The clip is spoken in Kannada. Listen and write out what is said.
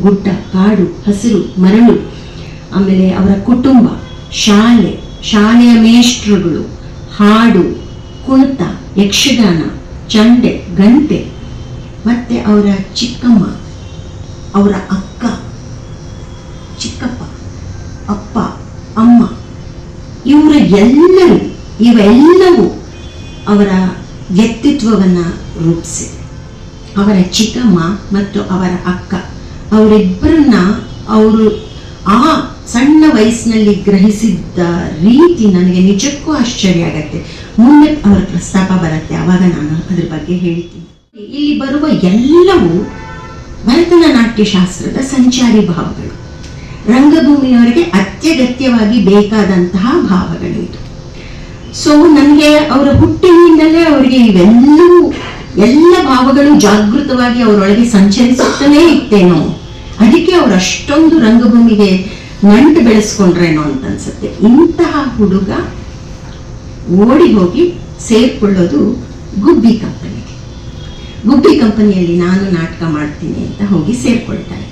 ಗುಡ್ಡ, ಕಾಡು, ಹಸಿರು, ಮರಳು, ಆಮೇಲೆ ಅವರ ಕುಟುಂಬ, ಶಾಲೆಯ ಮೇಷ್ಟ್ರುಗಳು, ಹಾಡು, ಕುಣಿತ, ಯಕ್ಷಗಾನ, ಚಂಡೆ, ಗಂಟೆ, ಮತ್ತೆ ಅವರ ಚಿಕ್ಕಮ್ಮ, ಅವರ ಅಕ್ಕ, ಚಿಕ್ಕಪ್ಪ, ಅಪ್ಪ, ಅಮ್ಮ, ಇವೆಲ್ಲವೂ ಅವರ ವ್ಯಕ್ತಿತ್ವವನ್ನು ರೂಪಿಸಿದೆ. ಅವರ ಚಿಕ್ಕಮ್ಮ ಮತ್ತು ಅವರ ಅಕ್ಕ ಅವರಿಬ್ಬರನ್ನ ಅವರು ಆ ಸಣ್ಣ ವಯಸ್ಸಿನಲ್ಲಿ ಗ್ರಹಿಸಿದ್ದ ರೀತಿ ನನಗೆ ನಿಜಕ್ಕೂ ಆಶ್ಚರ್ಯ ಆಗತ್ತೆ. ಮುಂದೆ ಅವರ ಪ್ರಸ್ತಾಪ ಬರುತ್ತೆ, ಆವಾಗ ನಾನು ಅದ್ರ ಬಗ್ಗೆ ಹೇಳ್ತೀನಿ. ಇಲ್ಲಿ ಬರುವ ಎಲ್ಲವೂ ಭರತನಾಟ್ಯ ಶಾಸ್ತ್ರದ ಸಂಚಾರಿ ಭಾವಗಳು, ರಂಗಭೂಮಿಯವರಿಗೆ ಅತ್ಯಗತ್ಯವಾಗಿ ಬೇಕಾದಂತಹ ಭಾವಗಳು ಇದು. ಸೊ ನನಗೆ ಅವರ ಹುಟ್ಟಿನಿಂದಲೇ ಅವರಿಗೆ ಎಲ್ಲ ಭಾವಗಳು ಜಾಗೃತವಾಗಿ ಅವರೊಳಗೆ ಸಂಚರಿಸುತ್ತಲೇ ಇತ್ತೇನೋ, ಅದಕ್ಕೆ ಅವರು ಅಷ್ಟೊಂದು ರಂಗಭೂಮಿಗೆ ನಂಟು ಬೆಳೆಸ್ಕೊಂಡ್ರೇನೋ ಅಂತ ಅನ್ಸುತ್ತೆ. ಇಂತಹ ಹುಡುಗ ಓಡಿ ಹೋಗಿ ಸೇರ್ಕೊಳ್ಳೋದು ಗುಬ್ಬಿ ಕಂಪನಿಯಲ್ಲಿ ನಾನು ನಾಟಕ ಮಾಡ್ತೀನಿ ಅಂತ ಹೋಗಿ ಸೇರ್ಕೊಳ್ತಾರೆ.